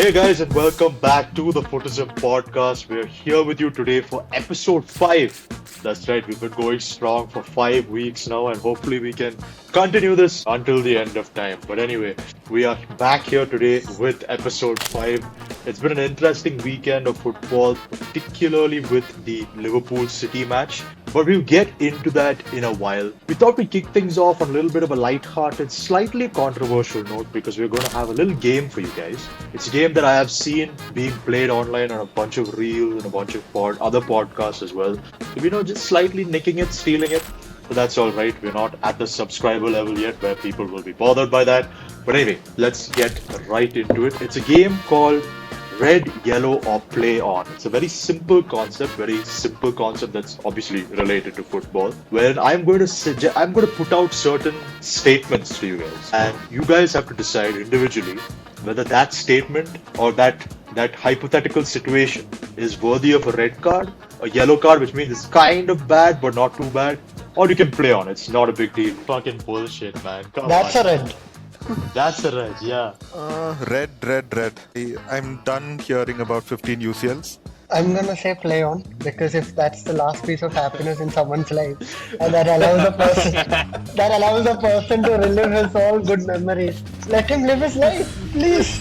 Hey guys, and welcome back to the Footism podcast. We're here with you today for episode 5. That's right, we've been going strong for 5 weeks now, and hopefully we can continue this until the end of time. But anyway, we are back here today with episode 5. It's been an interesting weekend of football, particularly with the Liverpool City match. But we'll get into that in a while. We thought we'd kick things off on a little bit of a light-hearted, slightly controversial note because we're going to have a little game for you guys. It's a game that I have seen being played online on a bunch of reels and a bunch of other podcasts as well. So, just slightly nicking it, stealing it. But that's all right. We're not at the subscriber level yet where people will be bothered by that. But anyway, let's get right into it. It's a game called Red, Yellow, or Play On. It's a very simple concept that's obviously related to football, where I'm going to put out certain statements to you guys, and you guys have to decide individually whether that statement or that hypothetical situation is worthy of a red card, a yellow card, which means it's kind of bad but not too bad, or you can play on. It's not a big deal. Fucking bullshit, man. Come That's on. a red. That's a red, yeah. Red. I'm done hearing about 15 UCLs. I'm gonna say play on because if that's the last piece of happiness in someone's life, and that allows a person to relive his all good memories, let him live his life, please.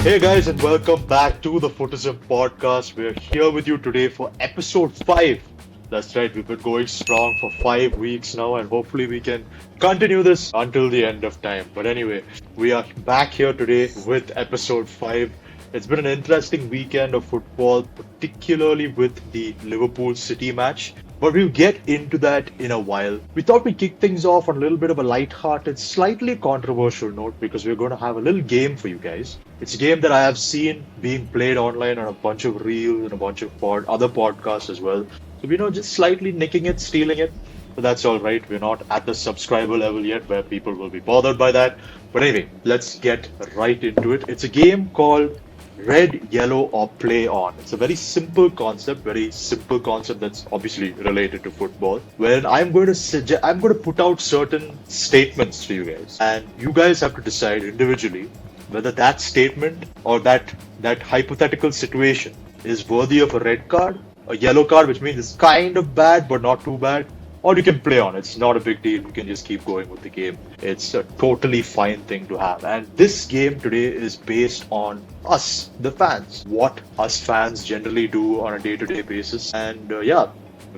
Hey guys, and welcome back to the Footism podcast. We're here with you today for episode 5. That's right, we've been going strong for 5 weeks now, and hopefully we can continue this until the end of time. But anyway, we are back here today with episode 5. It's been an interesting weekend of football, particularly with the Liverpool City match. But we'll get into that in a while. We thought we'd kick things off on a little bit of a light-hearted, slightly controversial note because we're going to have a little game for you guys. It's a game that I have seen being played online on a bunch of reels and a bunch of other podcasts as well. So, just slightly nicking it, stealing it. But that's all right. We're not at the subscriber level yet where people will be bothered by that. But anyway, let's get right into it. It's a game called Red, Yellow, or Play On. It's a very simple concept that's obviously related to football, where I'm going to put out certain statements to you guys, and you guys have to decide individually whether that statement or that hypothetical situation is worthy of a red card, a yellow card, which means it's kind of bad but not too bad, or you can play on. It's not a big deal. You can just keep going with the game. It's a totally fine thing to have. And this game today is based on us, the fans. What us fans generally do on a day-to-day basis. And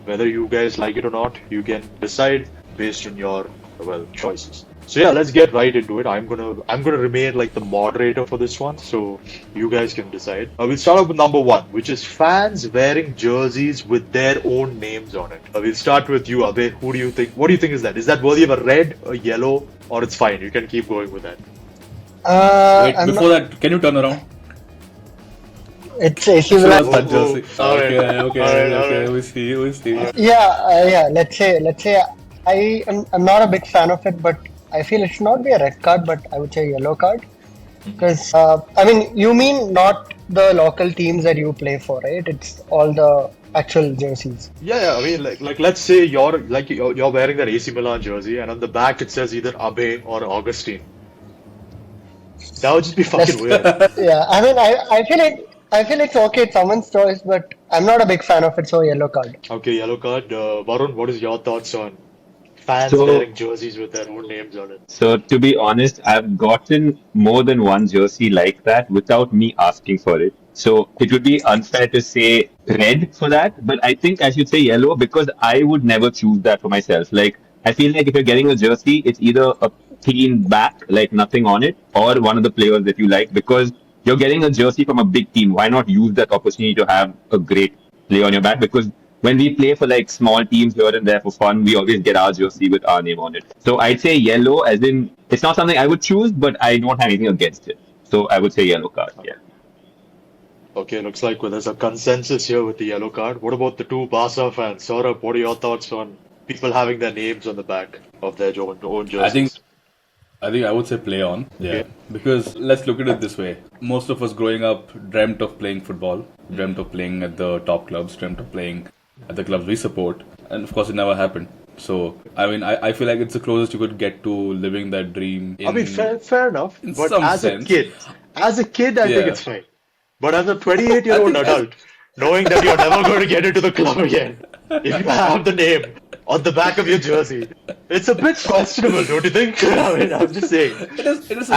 whether you guys like it or not, you can decide based on your choices. So yeah, let's get right into it. I'm gonna remain like the moderator for this one, so you guys can decide. We'll start off with number 1, which is fans wearing jerseys with their own names on it. We'll start with you, Abe. What do you think is that? Is that worthy of a red, a yellow, or it's fine? You can keep going with that. That, can you turn around? It's AC Milan. Okay. We see. Yeah. Let's say I'm not a big fan of it, but I feel it should not be a red card, but I would say yellow card. Because you mean not the local teams that you play for, right? It's all the actual jerseys. Yeah. I mean, like let's say you're wearing that AC Milan jersey, and on the back it says either Abe or Augustine. That would just be fucking weird. Yeah, I feel it's okay. It's someone's choice, but I'm not a big fan of it. So yellow card. Okay, yellow card. Varun, what is your thoughts on fans wearing jerseys with their own names on it? So to be honest, I've gotten more than one jersey like that without me asking for it. So it would be unfair to say red for that, but I think I should say yellow because I would never choose that for myself. Like, I feel like if you're getting a jersey, it's either a clean back, like nothing on it, or one of the players that you like because you're getting a jersey from a big team. Why not use that opportunity to have a great player on your back? Because when we play for like small teams here and there for fun, we always get our jersey with our name on it. So I'd say yellow, as in it's not something I would choose, but I don't have anything against it. So I would say yellow card, yeah. Okay, looks like there's a consensus here with the yellow card. What about the two Barca fans? Saurabh, what are your thoughts on people having their names on the back of their own jerseys? I think I would say play on. Yeah. Okay. Because let's look at it this way. Most of us growing up dreamt of playing football, dreamt of playing at the top clubs, dreamt of playing at the clubs we support, and of course it never happened. So I mean, I feel like it's the closest you could get to living that dream. I mean, fair enough. in But some as sense. a kid, I think Yeah. it's fine. But as a 28-year-old adult, knowing that you're never going to get into the club again, if you have the name on the back of your jersey, it's a bit questionable, don't you think? I mean, I'm just saying. It is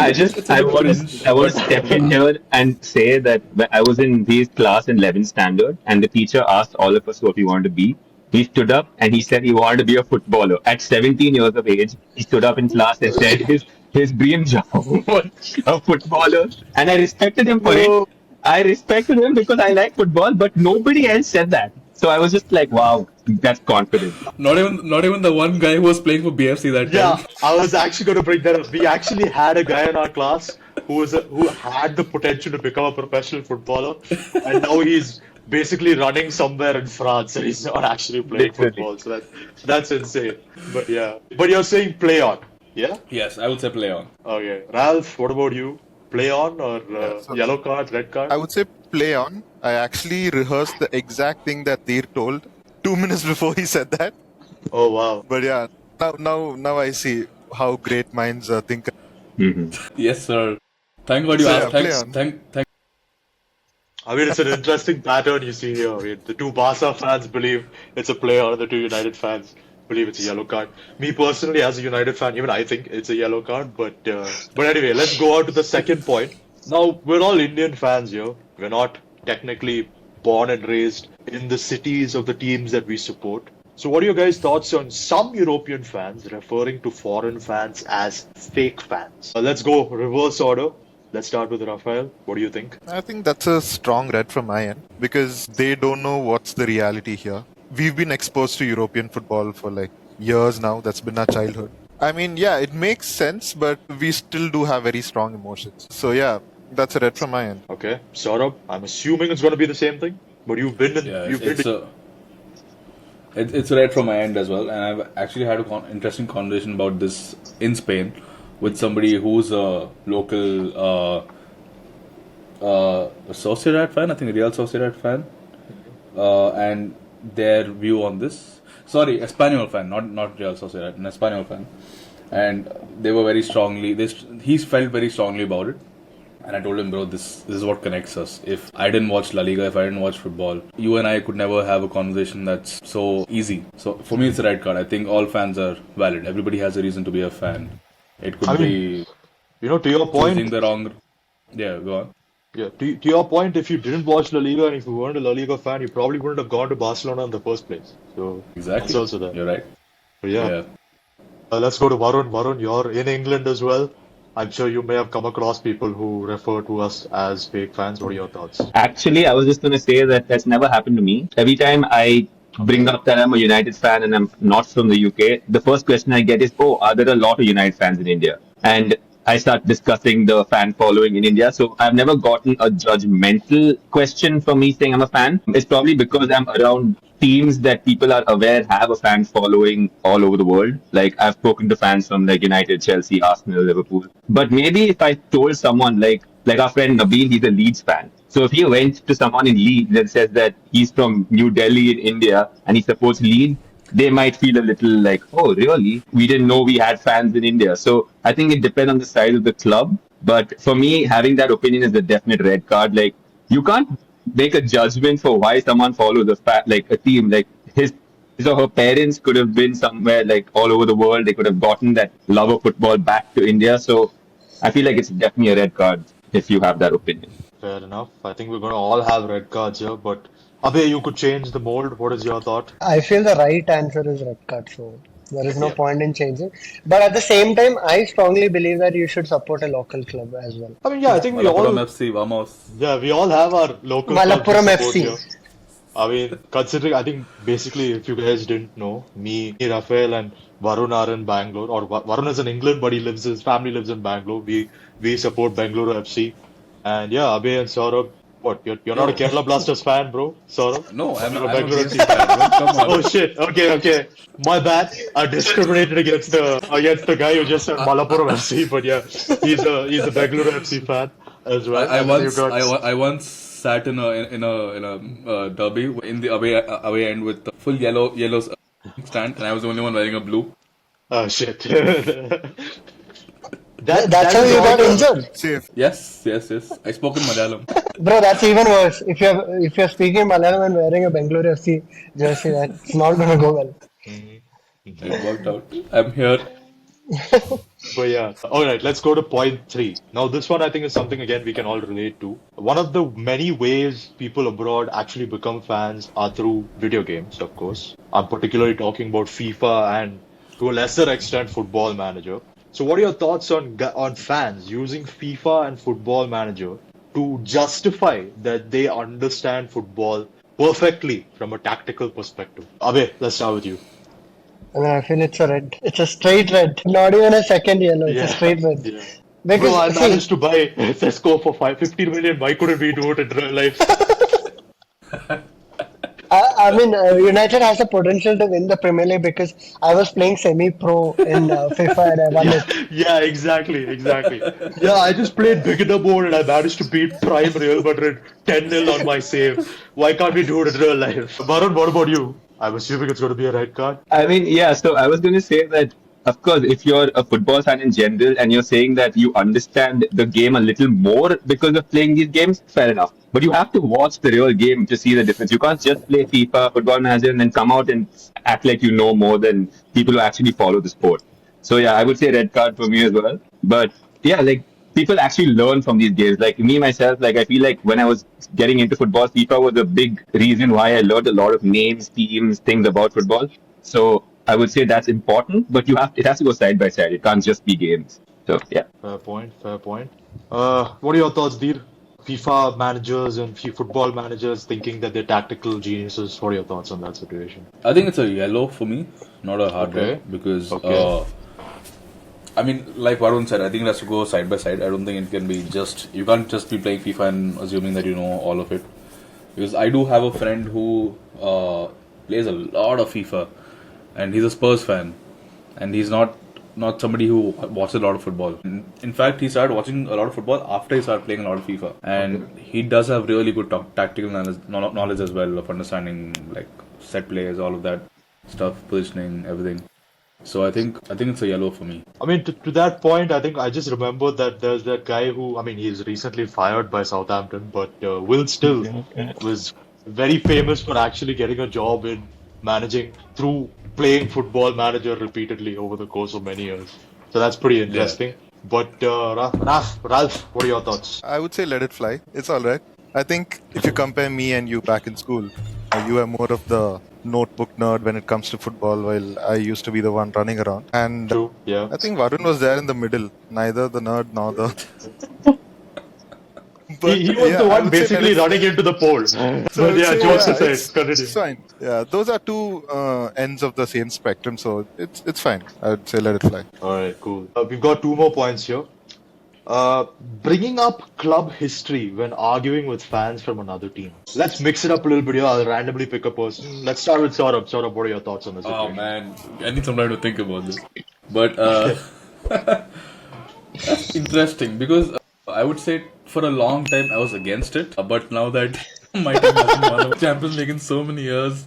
I want to step in here and say that when I was in his class in 11th standard, and the teacher asked all of us what we wanted to be. He stood up and he said he wanted to be a footballer. At 17 years of age, he stood up in class and said his dream job was a footballer, and I respected him for No. it. I respected him because I like football, but nobody else said that. So I was just like, wow, that's confident. not even the one guy who was playing for BFC that Yeah, time. I was actually going to bring that up. We actually had a guy in our class who had the potential to become a professional footballer, and now he's basically running somewhere in France, and he's not actually playing Literally. football. So that's insane. But yeah, but you're saying play on, yeah? Yes, I would say play on. Okay, Ralph, what about you? Play on or so- yellow card, red card? I would say play on. I actually rehearsed the exact thing that Dheer told 2 minutes before he said that. Oh wow. But yeah, now I see how great minds think. Yes, sir. Thank God you So, asked. yeah, play on. Thank. I mean, it's an interesting pattern you see here. I mean, the two Barca fans believe it's a play on, the two United fans believe it's a yellow card. Me personally, as a United fan, even I think it's a yellow card. But anyway, let's go on to the second point. Now, we're all Indian fans here. We're not technically born and raised in the cities of the teams that we support. So, what are your guys' thoughts on some European fans referring to foreign fans as fake fans? Let's go reverse order. Let's start with Rafael. What do you think? I think that's a strong red from my end because they don't know what's the reality here. We've been exposed to European football for like years now. That's been our childhood. I mean, yeah, it makes sense, but we still do have very strong emotions. So yeah, that's a red from my end. Okay, Saurabh, I'm assuming it's going to be the same thing, but you've been in. Yeah, you've been it's right from my end as well, and I've actually had a interesting conversation about this in Spain with somebody who's a local Sociedad fan, I think Real Sociedad fan, and their view on this. Sorry, Espanyol fan, not Real Sociedad, an Espanyol fan, and they were very strongly. He felt very strongly about it. And I told him, bro, this is what connects us. If I didn't watch La Liga, if I didn't watch football, you and I could never have a conversation that's so easy. So for me, it's a red card. I think all fans are valid. Everybody has a reason to be a fan. It could be to your point. choosing the wrong. Yeah, go on. Yeah, to your point, if you didn't watch La Liga and if you weren't a La Liga fan, you probably wouldn't have gone to Barcelona in the first place. So Exactly. that's also there. You're right. But yeah, let's go to Varun. Varun, you're in England as well. I'm sure you may have come across people who refer to us as fake fans. What are your thoughts? Actually, I was just going to say that that's never happened to me. Every time I bring up that I'm a United fan and I'm not from the UK, the first question I get is, oh, are there a lot of United fans in India? And I start discussing the fan following in India. So I've never gotten a judgmental question from me saying I'm a fan. It's probably because I'm around teams that people are aware have a fan following all over the world. Like I've spoken to fans from like United, Chelsea, Arsenal, Liverpool. But maybe if I told someone like our friend Nabil, he's a Leeds fan. So if he went to someone in Leeds and says that he's from New Delhi in India and he supports Leeds, they might feel a little like, oh, really? We didn't know we had fans in India. So I think it depends on the size of the club. But for me, having that opinion is a definite red card. Like, you can't make a judgment for why someone follows a team. Like, his or her parents could have been somewhere like all over the world. They could have gotten that love of football back to India. So I feel like it's definitely a red card if you have that opinion. Fair enough. I think we're going to all have red cards here, but Abhay, you could change the mold. What is your thought? I feel the right answer is red card, so there is no Yeah. point in changing. But at the same time, I strongly believe that you should support a local club as well. I mean, yeah, I think we Malappuram all, FC, vamos. yeah, we all have our local clubs we Malappuram support FC. here. I mean, considering, I think basically, if you guys didn't know, me, Rafael, and Varun are in Bangalore, or Varun is in England, but his family lives in Bangalore. We support Bangalore FC, and yeah, Abhay and Saurabh. What? You're not a Kerala Blasters fan, bro? Saurabh? No, I'm You're a a Bangalore BFC FC fan, bro. Come on. Oh shit! Okay. My bad. I discriminated against the guy who just said Malappuram FC, but yeah, he's a Bangalore FC fan as well. I And once they've got- I once sat in a derby in the away end with the full yellow stand, and I was the only one wearing a blue. Oh shit. That's how is you got all injured. Safe. Yes. I spoke in Malayalam. Bro, that's even worse. If you're speaking Malayalam and wearing a Bengaluru FC jersey, that's not gonna go well. It worked out. I'm here. But yeah, all right, let's go to point 3. Now, this one I think is something again we can all relate to. One of the many ways people abroad actually become fans are through video games, of course. I'm particularly talking about FIFA and to a lesser extent Football Manager. So, what are your thoughts on fans using FIFA and Football Manager to justify that they understand football perfectly from a tactical perspective? Abe, let's start with you. I mean, I feel it's a red. It's a straight red. Not even a second yellow. It's a straight red. Yeah. Because Bro, I see, managed to buy Cisco for 15 million. Why couldn't we do it in real life? I mean, United has the potential to win the Premier League because I was playing semi-pro in FIFA and I won it. Yeah, exactly. Yeah, I just played beginner mode and I managed to beat Prime Real Madrid 10-0 on my save. Why can't we do it in real life? Varun, what about you? I'm assuming it's going to be a red card. I mean, yeah, so I was going to say that, of course, if you're a football fan in general and you're saying that you understand the game a little more because of playing these games, fair enough. But you have to watch the real game to see the difference. You can't just play FIFA, Football Manager, and then come out and act like you know more than people who actually follow the sport. So, yeah, I would say red card for me as well. But, yeah, like, people actually learn from these games. Like me myself, like I feel like when I was getting into football, FIFA was a big reason why I learned a lot of names, teams, things about football. So I would say that's important, but it has to go side by side. It can't just be games. So yeah. Fair point. What are your thoughts, Deer? FIFA managers and football managers thinking that they're tactical geniuses. What are your thoughts on that situation? I think it's a yellow for me, not a hard Okay. red, because Okay. I mean, like Varun said, I think it has to go side by side. I don't think it can be you can't just be playing FIFA and assuming that you know all of it. Because I do have a friend who plays a lot of FIFA, and he's a Spurs fan, and he's not somebody who watches a lot of football. In fact, he started watching a lot of football after he started playing a lot of FIFA, and he does have really good tactical knowledge as well of understanding like set plays, all of that stuff, positioning, everything. So I think it's a yellow for me. I mean, to that point, I think I just remember that there's that guy who, I mean, he's recently fired by Southampton, but Will Still was very famous for actually getting a job in managing through playing Football Manager repeatedly over the course of many years. So that's pretty interesting. But Ralph, what are your thoughts? I would say let it fly. It's all right. I think if you compare me and you back in school, you are more of the notebook nerd when it comes to football, while I used to be the one running around. And True, yeah. I think Varun was there in the middle, neither the nerd nor the. He was yeah, the I one would say basically let it running into the pole. So But yeah, say, jokes yeah, aside, continue. it's fine. Yeah, those are two ends of the same spectrum, so it's fine. I would say let it fly. Alright, cool. We've got 2 more points here. Bringing up club history when arguing with fans from another team. Let's mix it up a little bit here. I'll randomly pick a person. Let's start with Saurabh. Saurabh, what are your thoughts on this Oh situation? man, I need some time to think about this. But that's interesting because I would say for a long time I was against it. But now that my team hasn't won a Champions League in so many years,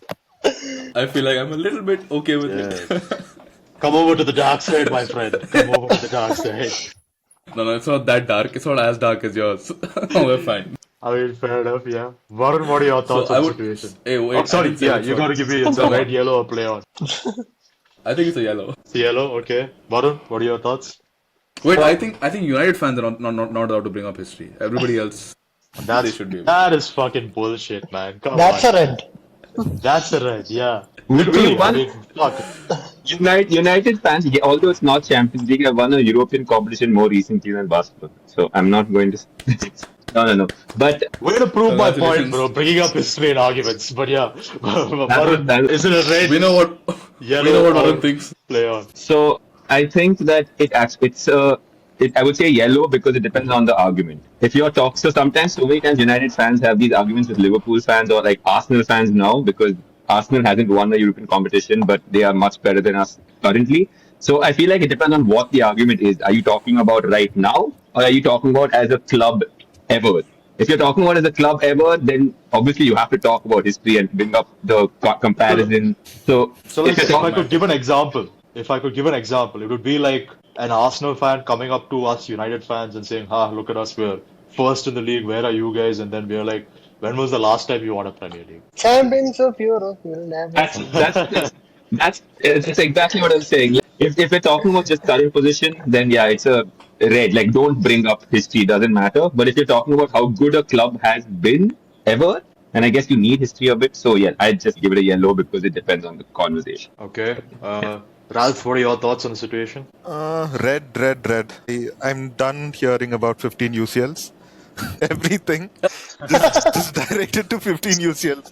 I feel like I'm a little bit okay with it. Come over to the dark side, my friend. Come over to the dark side. No, it's not that dark. It's not as dark as yours. We're fine. I mean, fair enough, yeah. Varun, what are your thoughts So on I the would. situation? Hey, wait. Oh, sorry, I didn't say yeah, which you one. gotta give me it's a red, yellow, or play on. I think it's a yellow. It's yellow, okay. Varun, what are your thoughts? Wait, I think United fans are not allowed to bring up history. Everybody else, they should be. That is fucking bullshit, man. Come that's on. a red. That's a red, yeah. We Literally, I won. mean, fuck. United fans, yeah, although it's not Champions League, have won a European competition more recently than Barcelona. So I'm not going to. No. But Way to prove my point, Congratulations. bro. Bringing up history and arguments. But yeah, Varun, that- is it a red? We know what Yellow or Varun thinks. Play on. so I think that I would say yellow because it depends on the argument. If you're talking, so many times United fans have these arguments with Liverpool fans or like Arsenal fans now because Arsenal hasn't won the European competition, but they are much better than us currently. So I feel like it depends on what the argument is. Are you talking about right now, or are you talking about as a club ever? If you're talking about as a club ever, then obviously you have to talk about history and bring up the comparison. So So if like, you're if I talking, could give an example, it would be like an Arsenal fan coming up to us United fans and saying, "Ha, look at us, we're first in the league. Where are you guys?" And then we're like, "When was the last time you won a Premier League?" Champions of Europe will never. that's exactly what I'm saying. Like, if we're talking about just current position, then yeah, it's a red. Like, don't bring up history; doesn't matter. But if you're talking about how good a club has been ever, and I guess you need history of it, so yeah, I'd just give it a yellow because it depends on the conversation. Okay. Ralph, what are your thoughts on the situation? Red. I'm done hearing about 15 UCLs. Everything just directed to 15 UCLs.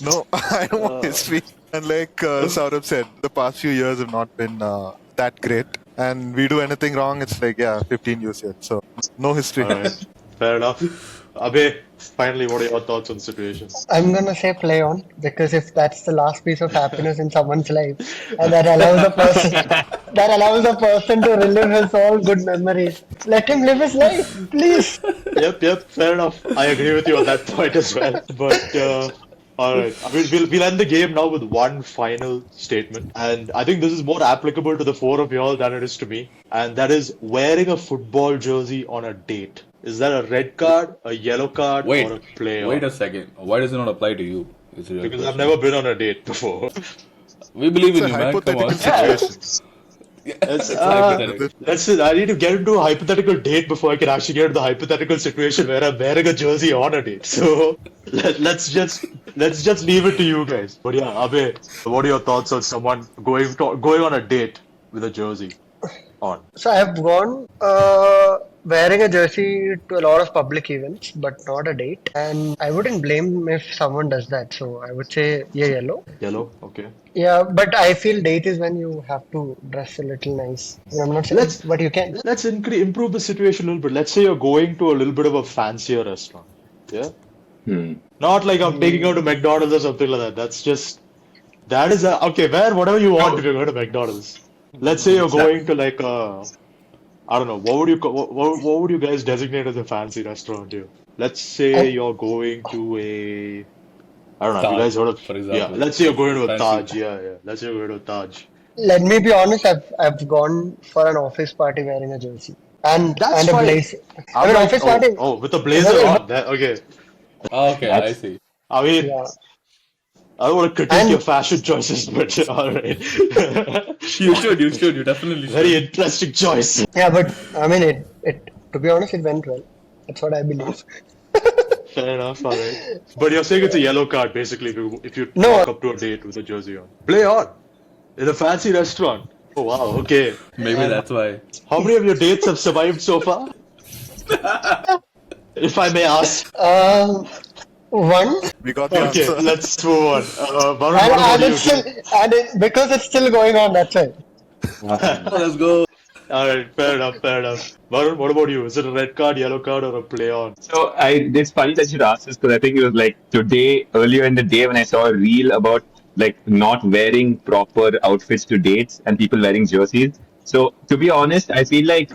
No, I don't want history. And like Saurabh said, the past few years have not been that great. And we do anything wrong, it's like, yeah, 15 UCLs. So no history. All right. Fair enough. Abe, finally, what are your thoughts on the situation? I'm gonna say play on because if that's the last piece of happiness in someone's life, and that allows a person to relive his all good memories, let him live his life, please. Yep, fair enough. I agree with you on that point as well. But all right, I mean, we'll end the game now with one final statement, and I think this is more applicable to the four of y'all than it is to me, and that is wearing a football jersey on a date. Is that a red card, a yellow card, Wait, or a play wait on? a second. Why does it not apply to you? Is it your Because I've question? never been on a date before. We believe It's in a you, man. Come hypothetical on. situation. It's, hypothetical. I need to get into a hypothetical date before I can actually get into the hypothetical situation where I'm wearing a jersey on a date. So let's just leave it to you guys. But yeah, Abe, what are your thoughts on someone going on a date with a jersey on? So I've gone wearing a jersey to a lot of public events, but not a date. And I wouldn't blame if someone does that. So I would say yeah, yellow. Yellow, okay. Yeah, but I feel date is when you have to dress a little nice. I'm not saying, Let's but you can. let's improve the situation a little bit. Let's say you're going to a little bit of a fancier restaurant. Yeah? Hmm. Not like I'm taking you to McDonald's or something like that. That is a okay, wear whatever you want if you're going to McDonald's. Let's say you're going to like I don't know, what would you guys designate as a fancy restaurant here? Let's say you're going to a I don't know, have you guys heard of for yeah, example. let's say you're going to a Fancy. Taj, yeah. Let's say you're going to a Taj. Let me be honest. I've gone for an office party wearing a jersey That's and a fine. blazer. I I'm mean, like, office party. with a blazer on. Okay. Okay, I That's- see. I mean, Yeah, I don't want to critique And- your fashion choices, but all right. You should. You definitely should. Very interesting choice. yeah, but I mean, it. To be honest, it went well. That's what I believe. Fair enough, all right. But you're saying it's a yellow card, basically, if you No. walk up to a date with a jersey on. Play on! In a fancy restaurant. Oh, wow, okay. Maybe that's why. How many of your dates have survived so far? If I may ask. One, We got the Okay, answer. let's move on. Varun, what and, about and you? it's still, because it's still going on. That's why. Let's go. All right, fair enough. Varun, what about you? Is it a red card, yellow card, or a play on? So it's funny that you asked this because I think it was like today, earlier in the day, when I saw a reel about like not wearing proper outfits to dates and people wearing jerseys. So to be honest, I feel like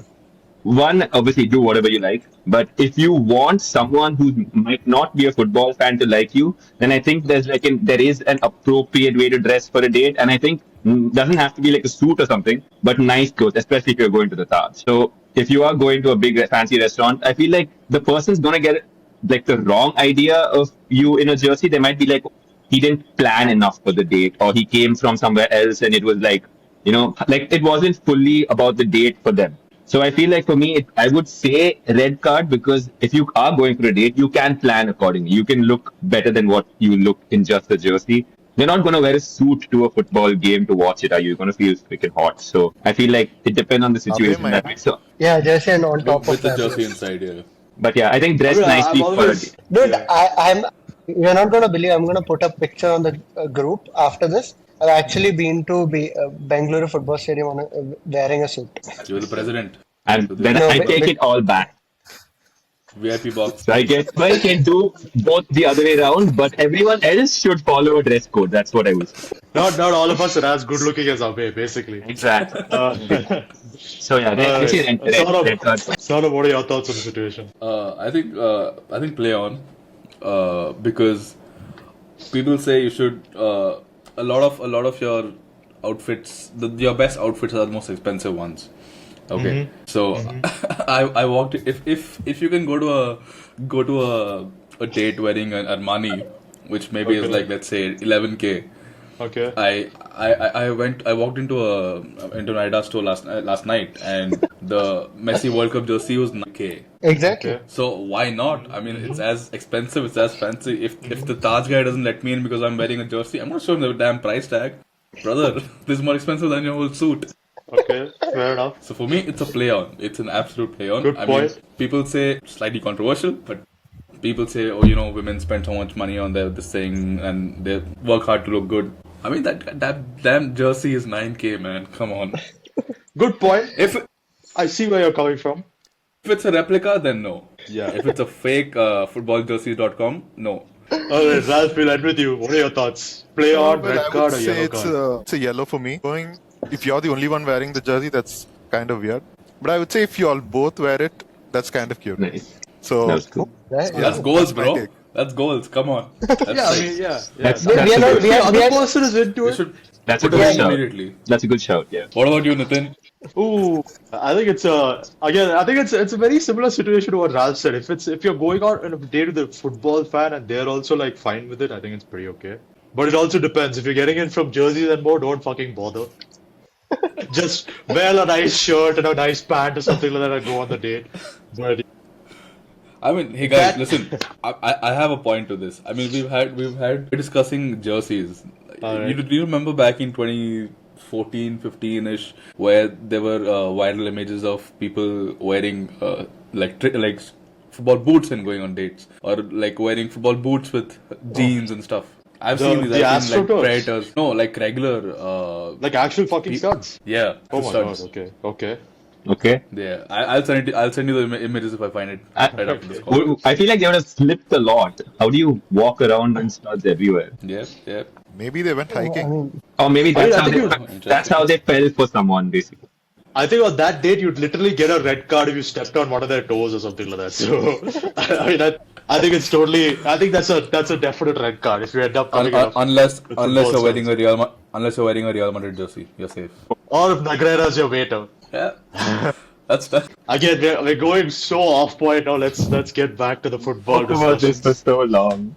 one, obviously do whatever you like, but if you want someone who might not be a football fan to like you, then I think there is an appropriate way to dress for a date, and I think doesn't have to be like a suit or something, but nice clothes, especially if you're going to the Taj. So if you are going to a big fancy restaurant, I feel like the person's gonna get like the wrong idea of you in a jersey. They might be like, he didn't plan enough for the date, or he came from somewhere else and it was like, like it wasn't fully about the date for them. So I feel like for me, I would say red card because if you are going for a date, you can plan accordingly. You can look better than what you look in just a jersey. You're not going to wear a suit to a football game to watch it. Are you going to feel freaking hot? So I feel like it depends on the situation. man. That way. So, Yeah, jersey and on top With of the that. jersey inside here. but yeah, I think dress I mean, nicely I've for a always- date. Dude, Yeah. you're not gonna believe. I'm gonna put a picture on the group after this. I've actually been to Bengaluru Football Stadium wearing a suit. You're the president. And then No, I but- take it all back. VIP box. So I can do both the other way around, but everyone else should follow a dress code. That's what I would say. Not all of us are as good looking as Abe, basically. Exactly. So yeah, they say Alright. red card. Saurabh, what are your thoughts on the situation? I think play on, because people say you should. A lot of your outfits, your best outfits are the most expensive ones. Okay, so I walked. If you can go to a date wearing an Armani, which maybe is Okay. like, let's say 11K. Okay. I walked into an Adidas store last night, and the Messi World Cup jersey was 9K. Exactly. Okay. So why not? I mean, it's as expensive, it's as fancy. If the Taj guy doesn't let me in because I'm wearing a jersey, I'm not showing the damn price tag, brother. This is more expensive than your whole suit. Okay. Fair enough. So for me, it's a play on. It's an absolute play on. Good I mean, point. people say slightly controversial, but people say, oh, women spend so much money on this thing and they work hard to look good. I mean, that damn jersey is 9K, man. Come on. Good point. If I see where you're coming from. it's a replica, then no. Yeah. If it's a fake footballjerseys.com, no. Alright, Ralph, we'll end with you. What are your thoughts? Play on, Well, red I would card or say yellow card? it's a yellow for me. If you're the only one wearing the jersey, that's kind of weird. But I would say if you all both wear it, that's kind of cute. Nice. So That was cool. Right? Yeah. That's goals, that's my bro. take. That's goals. Come on. Yeah, I mean, yeah. That's We are a not. good, We The are. other We are. person is into You it. should that's a put it good in shout. immediately. That's a good shout. Yeah. What about you, Nitin? Ooh, I think it's a very similar situation to what Ralph said. If you're going out on a date with a football fan and they're also like fine with it, I think it's pretty okay. But it also depends. If you're getting in from jerseys and more, don't fucking bother. Just wear a nice shirt and a nice pant or something like that and go on the date. But I mean, hey guys, That- listen. I have a point to this. I mean, we're discussing jerseys. Alright. Do you remember back in 2014, 15ish, where there were viral images of people wearing like football boots and going on dates, or like wearing football boots with jeans and stuff. I've The- seen these. the I've seen like AstroTurfs? Predators. No, like regular. like actual fucking studs. Yeah. Oh my studs. god. Okay. Okay. Okay. Yeah, I'll send you the images if I find it right after this call. I feel like they would have slipped a lot. How do you walk around in studs everywhere? Yeah, yeah. Maybe they went I hiking. mean, Or maybe that's I how think that's how they fell for someone, basically. I think on that date you'd literally get a red card if you stepped on one of their toes or something like that. So I think it's totally. I think that's a definite red card if you end up coming up. Unless football you're wearing studs. unless you're wearing a Real Madrid jersey, you're safe. Or if Nagrera's your waiter. Yeah, that's that. Again, we're going so off point now. Let's get back to the football Talk about this discussion. for so long.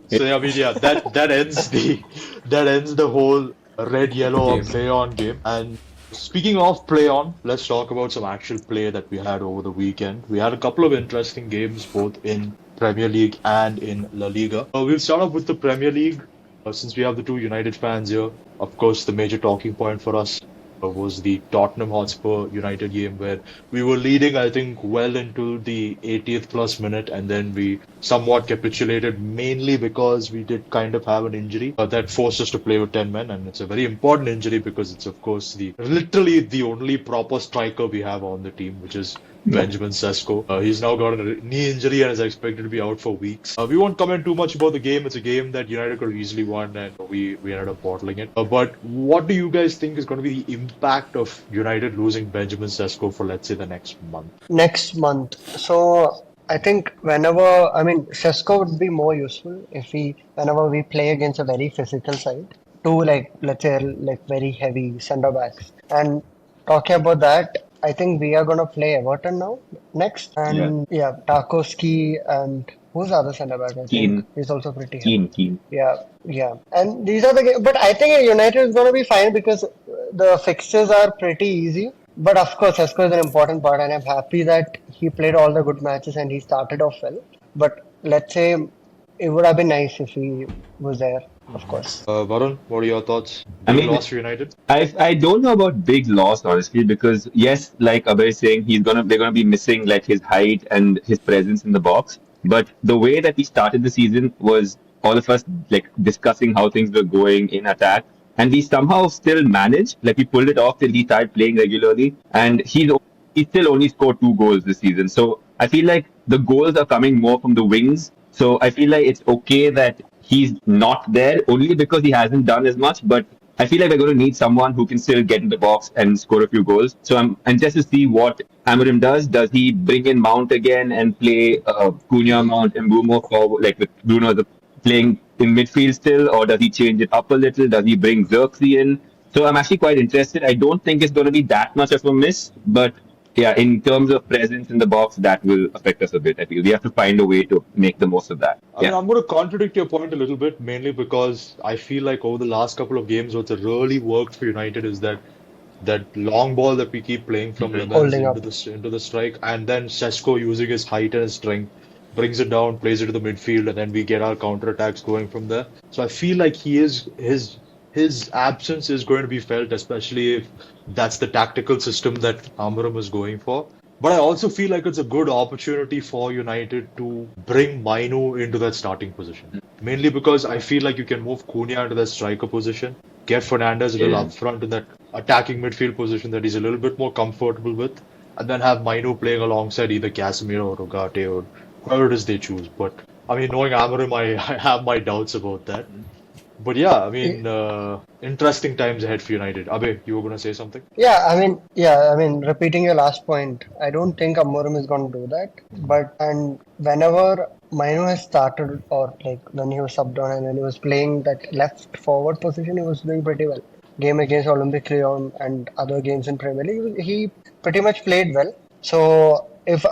So I mean, yeah, that ends the whole red yellow or Game. play on game. And speaking of play on, let's talk about some actual play that we had over the weekend. We had a couple of interesting games both in Premier League and in La Liga. We'll start off with the Premier League. Since we have the two United fans here, of course, the major talking point for us was the Tottenham Hotspur United game where we were leading, I think, well into the 80th plus minute, and then we somewhat capitulated mainly because we did kind of have an injury that forced us to play with 10 men, and it's a very important injury because it's, of course, literally the only proper striker we have on the team, which is Benjamin Sesko. He's now got a knee injury and is expected to be out for weeks. We won't comment too much about the game. It's a game that United could have easily won, and we ended up bottling it. But what do you guys think is going to be the impact of United losing Benjamin Sesko for, let's say, the next month? next month. So I think Sesko would be more useful whenever we play against a very physical side. Two let's say very heavy centre backs. And talking about that, I think we are gonna play Everton now next. And yeah, Tarkowski and who's the other centre back? I Keane. think he's also pretty heavy. Keen. Yeah. And these are the games. But I think United is going to be fine because the fixtures are pretty easy. But of course, Sesko is an important part, and I'm happy that he played all the good matches and he started off well. But let's say it would have been nice if he was there, of course. Varun, what are your thoughts? I Big mean- loss for United? I don't know about big loss honestly because yes, like Abhay is saying, they're gonna be missing like his height and his presence in the box. But the way that we started the season was all of us like discussing how things were going in attack, and we somehow still managed. Like we pulled it off till he started playing regularly, and he still only scored 2 goals this season. So I feel like the goals are coming more from the wings. So I feel like it's okay that he's not there only because he hasn't done as much, but I feel like we're going to need someone who can still get in the box and score a few goals. So I'm anxious to see what Amorim does. Does he bring in Mount again and play Cunha, Mount, and Bruno forward, like with Bruno playing in midfield still, or does he change it up a little? Does he bring Xerxes in? So I'm actually quite interested. I don't think it's going to be that much of a miss, but yeah, in terms of presence in the box, that will affect us a bit. I feel we have to find a way to make the most of that. I mean, I'm going to contradict your point a little bit, mainly because I feel like over the last couple of games, what's really worked for United is that long ball that we keep playing from Lamens Holding up. into the strike, and then Sesko using his height and his strength brings it down, plays it to the midfield, and then we get our counter attacks going from there. So I feel like his absence is going to be felt, especially if that's the tactical system that Amorim is going for. But I also feel like it's a good opportunity for United to bring Mainu into that starting position. Mainly because I feel like you can move Cunha into that striker position, get Fernandes a little Yeah. up front in that attacking midfield position that he's a little bit more comfortable with, and then have Mainu playing alongside either Casemiro or Ugarte or whoever it is they choose. But I mean, knowing Amorim, I have my doubts about that. But yeah, I mean, interesting times ahead for United. Abe, you were going to say something? Yeah, I mean, repeating your last point, I don't think Amorim is going to do that. And whenever Maino has started, or like when he was subbed on and when he was playing that left forward position, he was doing pretty well. Game against Olympic Lyon and other games in Premier League, he pretty much played well. So if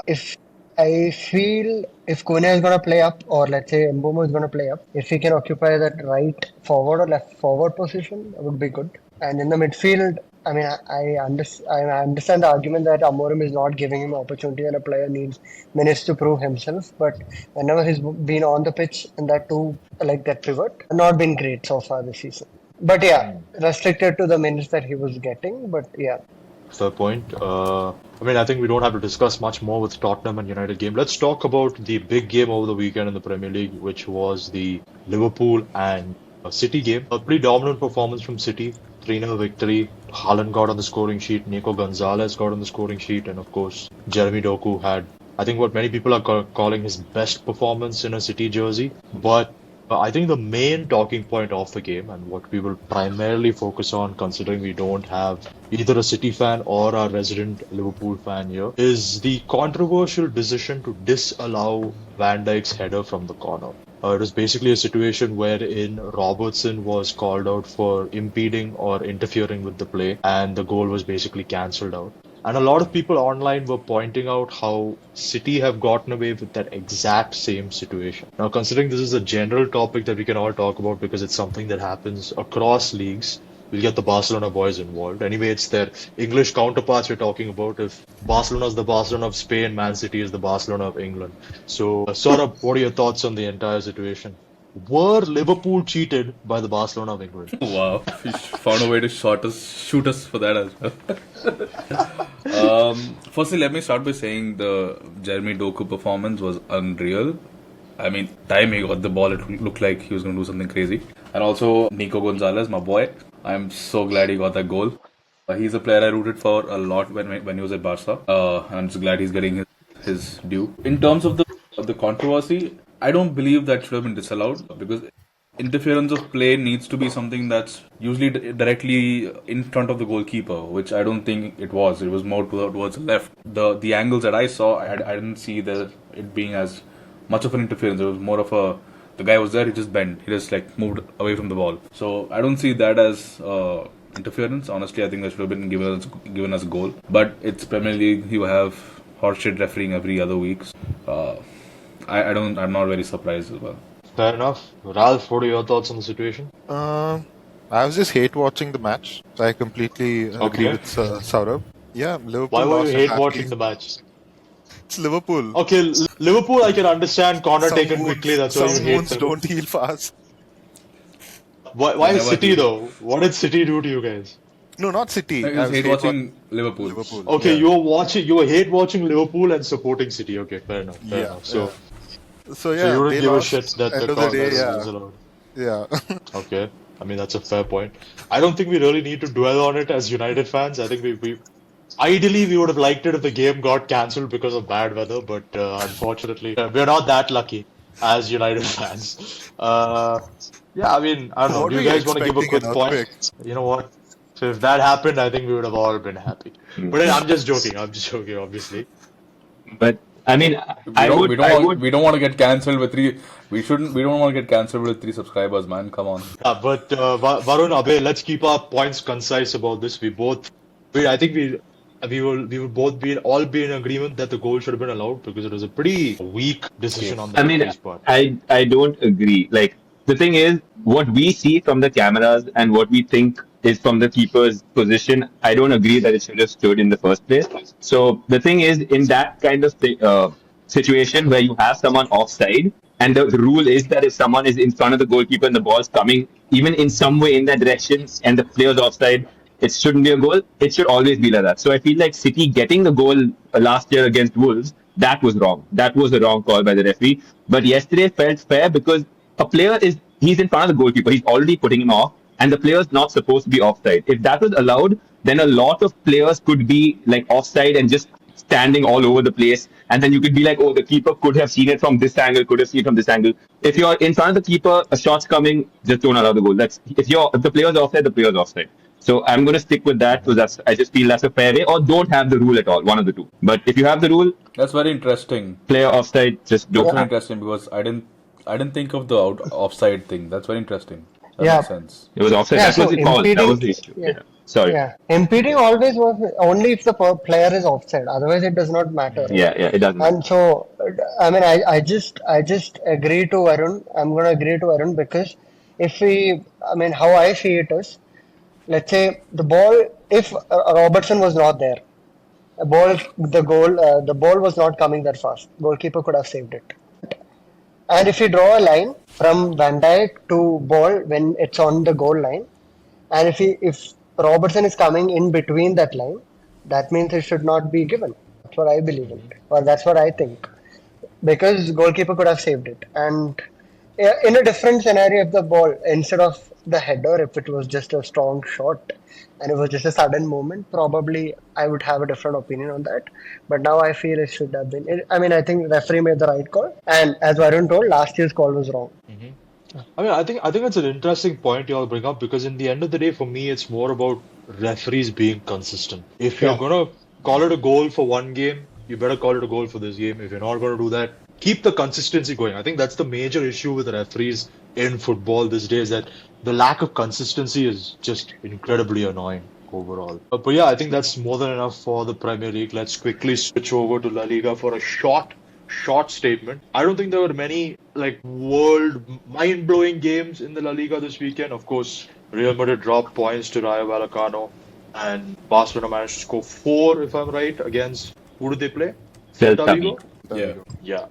I feel if Cunha is going to play up, or let's say Mbomo is going to play up, if he can occupy that right forward or left forward position, that would be good. And in the midfield, I mean, I understand the argument that Amorim is not giving him opportunity and a player needs minutes to prove himself. But whenever he's been on the pitch and that too, like that pivot, not been great so far this season. But yeah, restricted to the minutes that he was getting. But yeah, Fair point. I mean, I think we don't have to discuss much more with Tottenham and United game. Let's talk about the big game over the weekend in the Premier League, which was the Liverpool and City game. A pretty dominant performance from City, 3-0 victory. Haaland got on the scoring sheet, Nico Gonzalez got on the scoring sheet, and of course, Jeremy Doku had, I think, what many people are calling his best performance in a City jersey. But I think the main talking point of the game, and what we will primarily focus on, considering we don't have either a City fan or a resident Liverpool fan here, is the controversial decision to disallow Van Dijk's header from the corner. It was basically a situation wherein Robertson was called out for impeding or interfering with the play, and the goal was basically cancelled out. And a lot of people online were pointing out how City have gotten away with that exact same situation. Now, considering this is a general topic that we can all talk about because it's something that happens across leagues, we'll get the Barcelona boys involved. Anyway, it's their English counterparts we're talking about. If Barcelona is the Barcelona of Spain, Man City is the Barcelona of England. So, Saurabh, what are your thoughts on the entire situation? Were Liverpool cheated by the Barcelona of England? Wow, he found a way to shoot us for that as well. Firstly, let me start by saying the Jeremy Doku performance was unreal. I mean, time he got the ball, it looked like he was going to do something crazy. And also, Nico Gonzalez, my boy, I'm so glad he got that goal. He's a player I rooted for a lot when he was at Barca. I'm just glad he's getting his due. In terms of the controversy, I don't believe that should have been disallowed because interference of play needs to be something that's usually directly in front of the goalkeeper, which I don't think it was. It was more towards the left. The angles that I saw, I didn't see it being as much of an interference. It was more of the guy was there, he just bent. He just like moved away from the ball. So I don't see that as interference. Honestly, I think that should have been given as a goal. But it's Premier League. You have horseshit refereeing every other week. I'm not very surprised as well. Fair enough. Ralph, what are your thoughts on the situation? I was just hate watching the match. So I completely agree Okay. with Saurabh. Yeah, Liverpool Why were lost you and hate happy. watching the match? It's Liverpool. Okay, Liverpool, I can understand corner Some taken wounds, quickly. That's why you some hate wounds them. don't heal fast. Why Never City heal. though? What did City do to you guys? No, not City. I I was was hate watching Liverpool. Liverpool. Okay, yeah. you were hate watching Liverpool and supporting City. Okay, fair enough. Fair Yeah, enough. So, So so you they wouldn't give a lost. shit that End the of the day, corner is allowed. yeah. Okay, I mean that's a fair point. I don't think we really need to dwell on it as United fans. I think we ideally we would have liked it if the game got cancelled because of bad weather, but unfortunately we're not that lucky as United fans. Yeah, I mean, I don't know. What Do were you you guys want to give a expecting? quick An point? earthquake? You know what? So if that happened, I think we would have all been happy. But I'm just joking. I'm just joking, obviously. But I mean, We don't we don't I want would. we don't want to get cancelled with three. We don't want to get cancelled with 3 subscribers, man. Come on. But Varun, Abhay, let's keep our points concise about this. I think we would both be in agreement that the goal should have been allowed because it was a pretty weak decision on Case. the I mean, referee's part. I don't agree. Like the thing is, what we see from the cameras and what we think is from the keeper's position, I don't agree that it should have stood in the first place. So the thing is, in that kind of situation where you have someone offside, and the rule is that if someone is in front of the goalkeeper and the ball's coming even in some way in that direction, and the player's offside, it shouldn't be a goal. It should always be like that. So I feel like City getting the goal last year against Wolves, that was wrong. That was a wrong call by the referee. But yesterday felt fair because he's in front of the goalkeeper. He's already putting him off, and the player's not supposed to be offside. If that was allowed, then a lot of players could be like offside and just standing all over the place. And then you could be like, oh, the keeper could have seen it from this angle, could have seen it from this angle. If you're in front of the keeper, a shot's coming, just don't allow the goal. That's if the player's offside, the player's offside. So I'm going to stick with that because I just feel that's a fair way. Or don't have the rule at all, one of the two. But if you have the rule, That's very interesting. player offside, just That's don't. very interesting because I didn't think of the offside thing. That's very interesting. That Yeah. makes sense. It was offside. Yeah, That was so the call. That impeding- was the issue. yeah. Sorry. Yeah, impeding always was only if the player is offside. Otherwise, it does not matter. Right? Yeah, it doesn't. And so, I mean, I just agree to Arun. I'm going to agree to Arun because I mean, how I see it is, let's say the ball, if Robertson was not there, the ball was not coming that fast. Goalkeeper could have saved it. And if you draw a line from Van Dijk to ball when it's on the goal line, and if Robertson is coming in between that line, that means it should not be given. That's what I believe in, or that's what I think, because goalkeeper could have saved it. And in a different scenario, if the ball instead of the header, if it was just a strong shot and it was just a sudden movement, probably I would have a different opinion on that. But now I feel it should have been. I mean, I think the referee made the right call, and as Varun told, last year's call was wrong. I mean, I think it's an interesting point you all bring up because in the end of the day, for me, it's more about referees being consistent. If you're Yeah. gonna call it a goal for one game, you better call it a goal for this game. If you're not gonna do that, keep the consistency going. I think that's the major issue with referees in football these days, that the lack of consistency is just incredibly annoying overall. But yeah, I think that's more than enough for the Premier League. Let's quickly switch over to La Liga for a short statement. I don't think there were many like world mind-blowing games in the La Liga this weekend. Of course, Real Madrid dropped points to Rayo Vallecano, and Barcelona managed to score 4, if I'm right, against who did they play? Celta Vigo? Yeah. Yeah.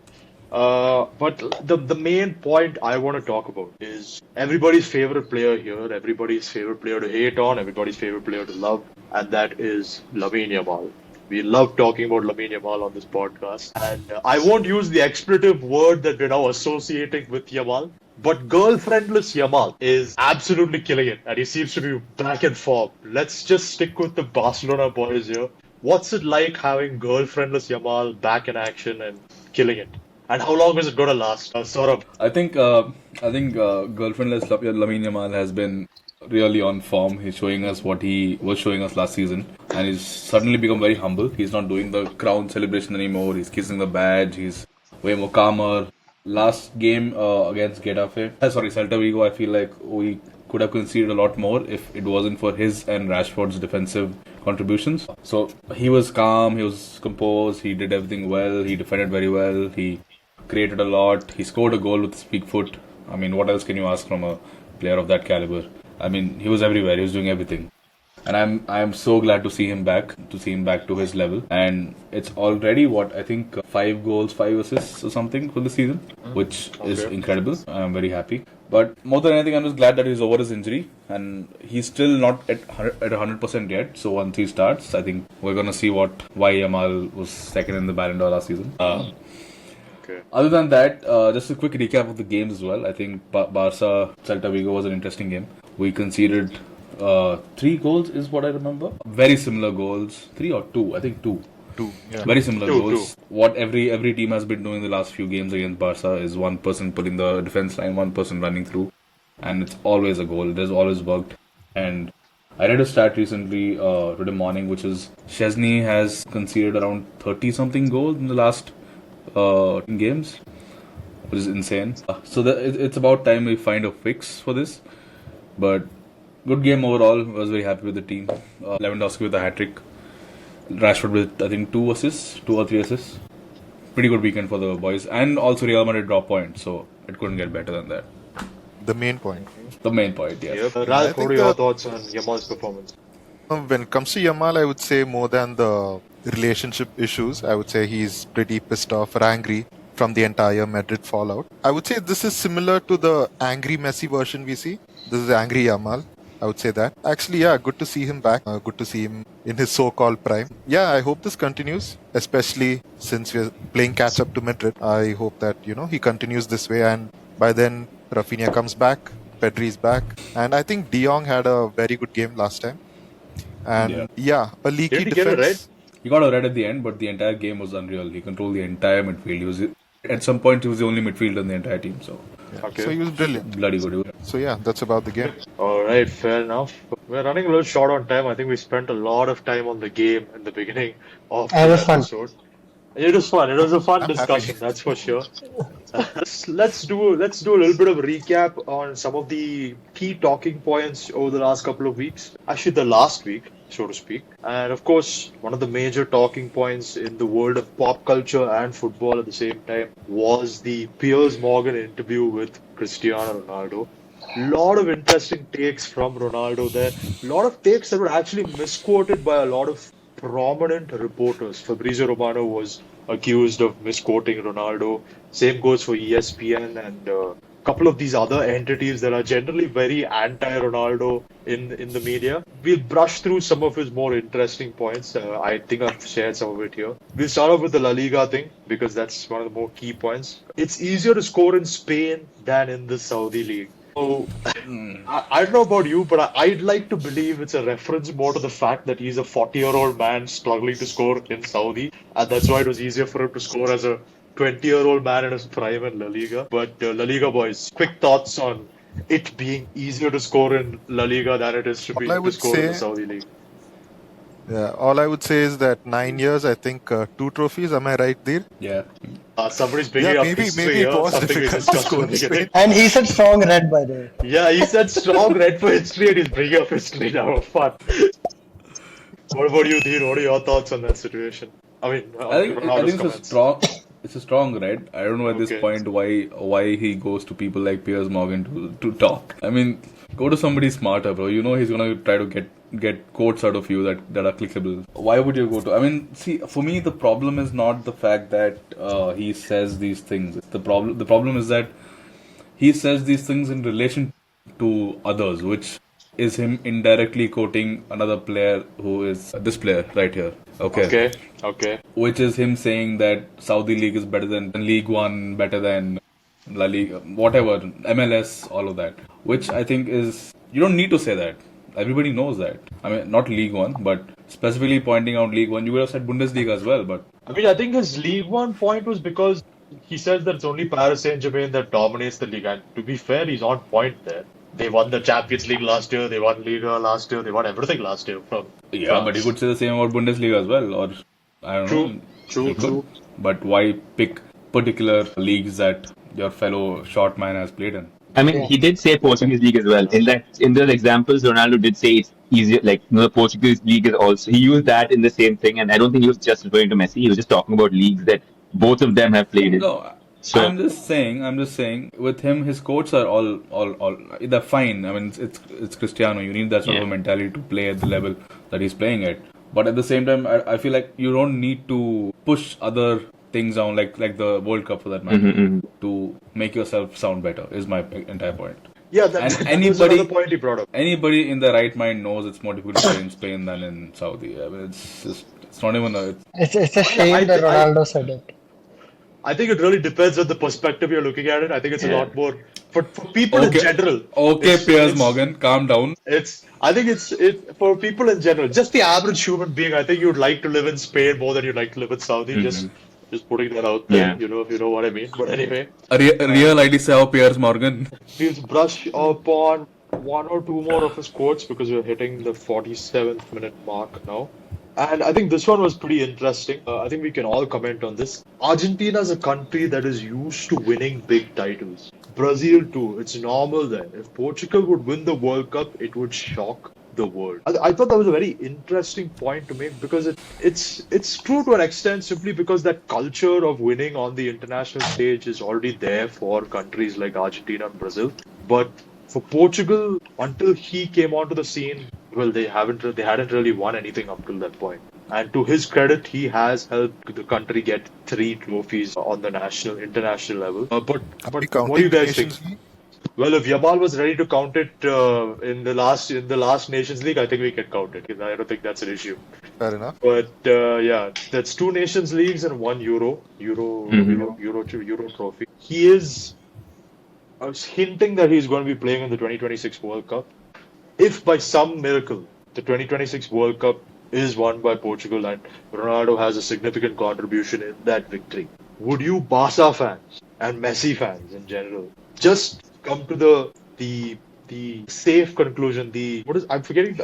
But the main point I want to talk about is everybody's favorite player here, everybody's favorite player to hate on, everybody's favorite player to love, and that is Lamine Yamal. We love talking about Lamine Yamal on this podcast, and I won't use the expletive word that we're now associating with Yamal, but girlfriendless Yamal is absolutely killing it, and he seems to be back in form. Let's just stick with the Barcelona boys here. What's it like having girlfriendless Yamal back in action and killing it? And how long is it going to last? Saurabh. I think girlfriendless Lamine Yamal has been really on form. He's showing us what he was showing us last season, and he's suddenly become very humble. He's not doing the crown celebration anymore. He's kissing the badge. He's way more calmer. Last game against Celta Vigo, I feel like we could have conceded a lot more if it wasn't for his and Rashford's defensive contributions. So he was calm. He was composed. He did everything well. He defended very well. He created a lot. He scored a goal with his weak foot. I mean, what else can you ask from a player of that caliber? I mean, he was everywhere. He was doing everything. And I'm so glad to see him back to his level. And it's already I think 5 goals, 5 assists or something for the season, which is incredible. I'm very happy. But more than anything, I'm just glad that he's over his injury, and he's still not at 100% yet. So once he starts, I think we're gonna see why Yamal was second in the Ballon d'Or last season. Okay. Other than that, just a quick recap of the games as well. I think Barca Celta Vigo was an interesting game. We conceded 3 goals is what I remember. Very similar goals. 3 or 2? I think 2. 2. Yeah. Very similar Two, goals. What every team has been doing the last few games against Barca is one person pulling the defense line, one person running through. and it's always a goal. There's always worked. And I read a stat recently, today morning, which is Chesney has conceded around 30 something goals in the last games, which is insane. So it's about time we find a fix for this. But good game overall. I was very happy with the team. Lewandowski with a hat trick. Rashford with, I think, 2 or 3 assists. Pretty good weekend for the boys. And also Real Madrid dropped points, so it couldn't get better than that. The main point. The main point, yes. Yep. I Ralph, think what are your thoughts on Yamal's performance? When it comes to Yamal, I would say more than the relationship issues, I would say he's pretty pissed off or angry from the entire Madrid fallout. I would say this is similar to the angry Messi version we see. This is angry Yamal. I would say that. Actually, yeah, good to see him back. Good to see him in his so-called prime. Yeah, I hope this continues, especially since we're playing catch-up to Madrid. I hope that, he continues this way, and by then Rafinha comes back, Pedri's back, and I think De Jong had a very good game last time. And yeah, a leaky Did he get it defense. right? He got a red at the end, but the entire game was unreal. He controlled the entire midfield. At some point, he was the only midfielder in the entire team. So, Okay. So he was brilliant. bloody good. So yeah, that's about the game. Alright, fair enough. We're running a little short on time. I think we spent a lot of time on the game in the beginning of the It was fun. episode. It was fun. It was a fun I'm discussion, happy. that's for sure. Let's do a little bit of a recap on some of the key talking points over the last couple of weeks. Actually, the last week, so to speak. And of course, one of the major talking points in the world of pop culture and football at the same time was the Piers Morgan interview with Cristiano Ronaldo. Lot of interesting takes from Ronaldo there. Lot of takes that were actually misquoted by a lot of prominent reporters. Fabrizio Romano was accused of misquoting Ronaldo. Same goes for ESPN and a couple of these other entities that are generally very anti-Ronaldo in the media. We'll brush through some of his more interesting points. I think I've shared some of it here. We'll start off with the La Liga thing because that's one of the more key points. It's easier to score in Spain than in the Saudi League. So, I don't know about you, but I'd like to believe it's a reference more to the fact that he's a 40-year-old man struggling to score in Saudi, and that's why it was easier for him to score as a 20-year-old man in his prime in La Liga. But La Liga boys, quick thoughts on it being easier to score in La Liga than it is to All I would score in the say- Saudi League. Yeah, all I would say is that 9 years, I think 2 trophies. Am I right, Dir? Yeah. Somebody's bringing Yeah, up maybe history it here, was something we difficult to discussed score in the in Spain. beginning. And he said strong red, by the way. Yeah, he said strong red for history and he's bringing up history now. Fun. What about you, Dheer? What are your thoughts on that situation? I mean, I think Ronaldo's it's a comments. strong. It's a strong red. I don't know at this Okay. point why he goes to people like Piers Morgan to talk. I mean, go to somebody smarter, bro. You know he's gonna try to get quotes out of you that are clickable. Why would you go to? I mean, see, for me the problem is not the fact that he says these things. The problem is that he says these things in relation to others, which is him indirectly quoting another player who is this player right here. Okay. Which is him saying that Saudi League is better than League One, better than La Liga, whatever, MLS, all of that. Which I think is, you don't need to say that. Everybody knows that. I mean, not League One, but specifically pointing out League One. You would have said Bundesliga as well, but I mean, I think his League One point was because he says that it's only Paris Saint-Germain that dominates the league. And to be fair, he's on point there. They won the Champions League last year. They won Liga last year. They won everything last year from yeah, France. but you could say the same about Bundesliga as well, or I don't know. True. You could. But why pick particular leagues that your fellow short man has played in? I mean, he did say Portuguese league as well. In those examples, Ronaldo did say it's easier. Like, the Portuguese league is also. He used that in the same thing, and I don't think he was just referring to Messi. He was just talking about leagues that both of them have played in. No, So- I'm just saying. With him, his quotes are all. They're fine. I mean, it's Cristiano. You need that sort of Yeah. mentality to play at the level that he's playing at. But at the same time, I feel like you don't need to push other things down, like the World Cup for that matter, to make yourself sound better. Is my entire point. Yeah, And that was anybody- another point he brought up. Anybody in their right mind knows it's more difficult to play in Spain than in Saudi. I mean, it's not even a. It's a shame I- that I- Ronaldo said it. I think it really depends on the perspective you're looking at it. I think it's a lot more for people in general. Okay, it's- Piers it's- Morgan, calm down. I think it's for people in general. Just the average human being. I think you'd like to live in Spain more than you'd like to live in Saudi. Just Just putting that out there, Yeah. if you know what I mean. But anyway, A real ID से आओ Piers Morgan. we'll brush upon one or two more of his quotes because we're hitting the 47th minute mark now. And I think this one was pretty interesting. I think we can all comment on this. Argentina is a country that is used to winning big titles. Brazil too. It's normal then. If Portugal would win the World Cup, it would shock the world. I thought that was a very interesting point to make because it's true to an extent simply because that culture of winning on the international stage is already there for countries like Argentina and Brazil. But for Portugal, until he came onto the scene, well, they hadn't really won anything up till that point. And to his credit, he has helped the country get 3 trophies on the international level. But Are we what do counting you the guys think? Nations League? Well, if Yamal was ready to count it in the last Nations League, I think we can count it. I don't think that's an issue. Fair enough. But yeah, that's 2 Nations Leagues and 1 Euro trophy. He is hinting that he's going to be playing in the 2026 World Cup. If by some miracle the 2026 World Cup is won by Portugal and Ronaldo has a significant contribution in that victory, would you Barca fans and Messi fans in general just come to the safe conclusion, I'm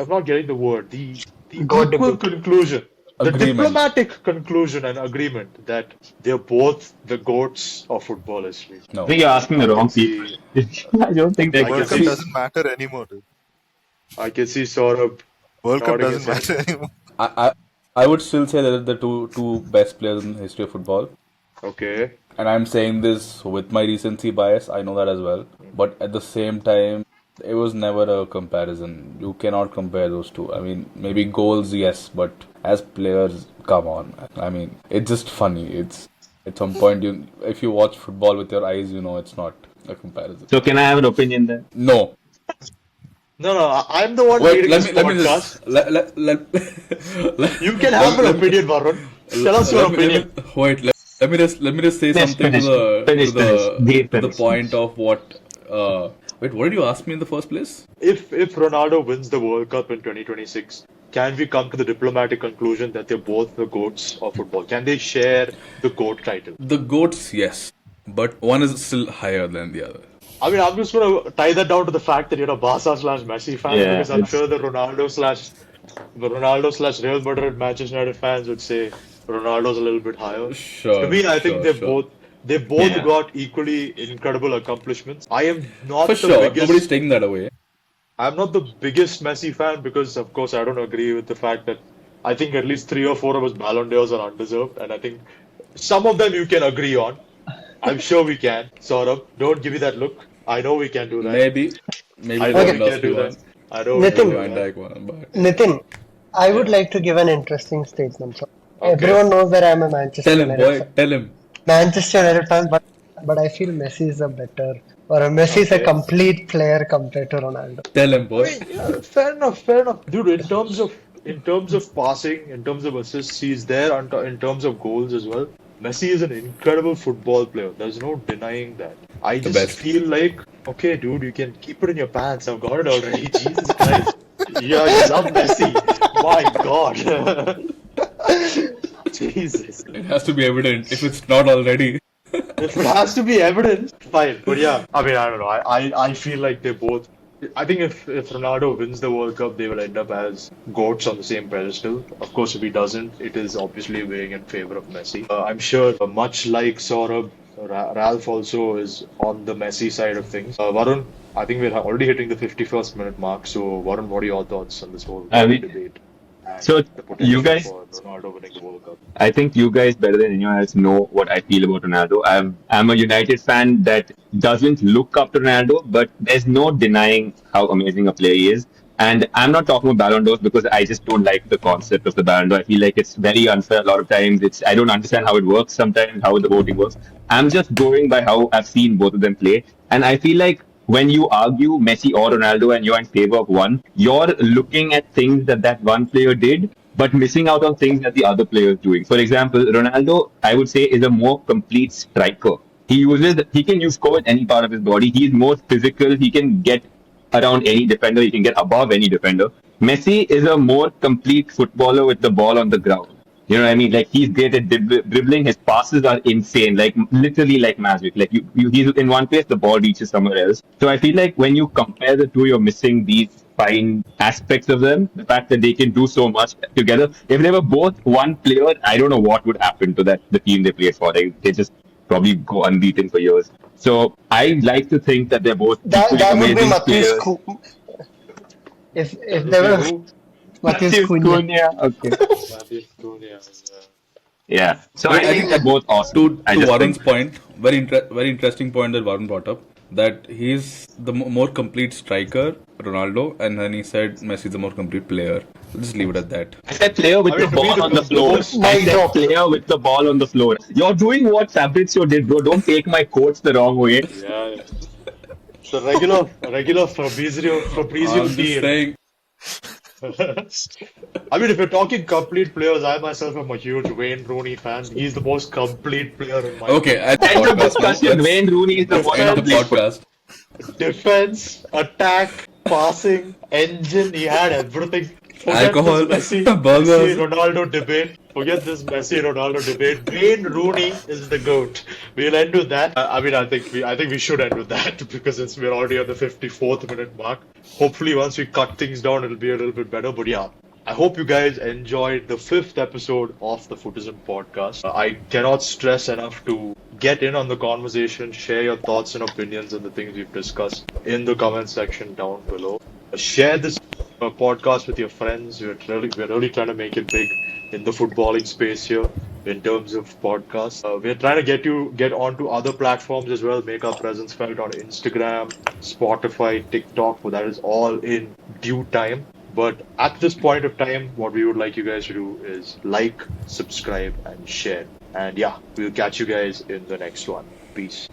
not getting the word, the God equal debate. conclusion, the Agreement. diplomatic conclusion and agreement that they're both the goats of football history? No. I think you're asking the wrong people. I don't think they're I World can Cup see- doesn't matter anymore, dude. I can see Saurabh World Cup nodding doesn't his head. matter anymore. I would still say that they're the two best players in the history of football. Okay. And I'm saying this with my recency bias, I know that as well. But at the same time, it was never a comparison. You cannot compare those two. I mean, maybe goals, yes, but as players, come on. I mean, it's just funny. It's at some point, if you watch football with your eyes, you know it's not a comparison. So can I have an opinion then? No. No, I'm the one Wait, leading let this me podcast. just let You can have an opinion, Varun. Tell us your opinion. Let me just say Finish, something finish, finish. to the Finish. point of what. Wait, what did you ask me in the first place? If Ronaldo wins the World Cup in 2026, can we come to the diplomatic conclusion that they're both the goats of football? Can they share the goat title? The GOATs, yes, but one is still higher than the other. I mean, I'm just going to tie that down to the fact that you're a Barca/Messi fan, Yeah, because I'm it's- sure the Ronaldo/Real Madrid Manchester United fans would say Ronaldo's a little bit higher. Sure. To me, I think sure. they've both Yeah. got equally incredible accomplishments. I am not For the sure, biggest. nobody's taking that away. I'm not the biggest Messi fan because, of course, I don't agree with the fact that I think at least 3 or 4 of his Ballon d'Ors are undeserved, and I think some of them you can agree on. I'm sure we can. Saurabh, don't give me that look. I know we can do that. Maybe I know we can Lewandowski do one, that. I know we Nitin. can do Van that. Dijk one, but Nitin, I would like to give an interesting statement. So Okay. everyone knows that I'm a Manchester tell him, United boy, fan. tell him. Manchester United fan, but I feel Messi is a better, or Messi is a Okay. complete player compared to Ronaldo. Tell him, boy. Yeah, fair enough, dude. In terms of passing, in terms of assists, he's there. In terms of goals as well. Messi is an incredible football player. There's no denying that. I The just best. feel like, okay, dude, you can keep it in your pants. I've got it already. Jesus Christ. Yeah, you love Messi. My God. Jesus. It has to be evident if it's not already. If it has to be evident, fine. But yeah, I mean, I don't know. I feel like they both. I think if Ronaldo wins the World Cup, they will end up as goats on the same pedestal. Of course, if he doesn't, it is obviously weighing in favor of Messi. I'm sure, much like Saurabh, Ralph also is on the Messi side of things. Varun, I think we're already hitting the 51st minute mark. So, Varun, what are your thoughts on this whole debate? And So, the potential you guys- for Ronaldo winning the World Cup. I think you guys better than anyone else know what I feel about Ronaldo. I'm a United fan that doesn't look up to Ronaldo, but there's no denying how amazing a player he is. And I'm not talking about Ballon d'Ors because I just don't like the concept of the Ballon d'Or. I feel like it's very unfair a lot of times. I don't understand how it works sometimes, how the voting works. I'm just going by how I've seen both of them play. And I feel like when you argue Messi or Ronaldo and you're in favor of one, you're looking at things that one player did, but missing out on things that the other player is doing. For example, Ronaldo, I would say, is a more complete striker. He can use score with any part of his body. He's more physical. He can get around any defender. He can get above any defender. Messi is a more complete footballer with the ball on the ground. You know what I mean? Like he's great at dribbling. His passes are insane, like literally like magic. Like he's in one place, the ball reaches somewhere else. So I feel like when you compare the two, you're missing these fine aspects of them. The fact that they can do so much together. If they were both one player, I don't know what would happen to the team they played for. They just probably go unbeaten for years. So I like to think that they're both That equally that would be amazing Matthijs players. if there were Who? Matthijs Cunha. Cunha, okay. Matthew Cunha, Yeah. So But I think they're both awesome. to I just Varun's think. point, very interesting point that Varun brought up, that he's the more complete striker, Ronaldo, and then he said Messi's the more complete player. We'll just leave it at that. I said player with I the mean, to me, ball on the floor. most- I Mic said drop. player with the ball on the floor. You're doing what Fabrizio did, bro. Don't take my quotes the wrong way. Yeah. It's a regular Fabrizio I'm just deal. saying, I mean, if you're talking complete players, I myself am a huge Wayne Rooney fan. He's the most complete player in my okay, at the End of podcast, discussion. now, Wayne Rooney is the let's one end the complete player. podcast. defense, attack, passing, engine. He had everything. Forget Alcohol, this burgers. Messi Ronaldo debate. Forget this Messi Ronaldo debate. Wayne Rooney is the goat. We'll end with that. I mean, I think we should end with that because we're already on the 54th minute mark. Hopefully, once we cut things down, it'll be a little bit better. But yeah, I hope you guys enjoyed the 5th episode of the Footism podcast. I cannot stress enough to get in on the conversation, share your thoughts and opinions on the things we've discussed in the comment section down below. Share this podcast with your friends. We're really trying to make it big in the footballing space here in terms of podcasts. We're trying to get onto other platforms as well, make our presence felt on Instagram, Spotify, TikTok, but that is all in due time. But at this point of time, what we would like you guys to do is like, subscribe, and share. And yeah, we'll catch you guys in the next one. Peace.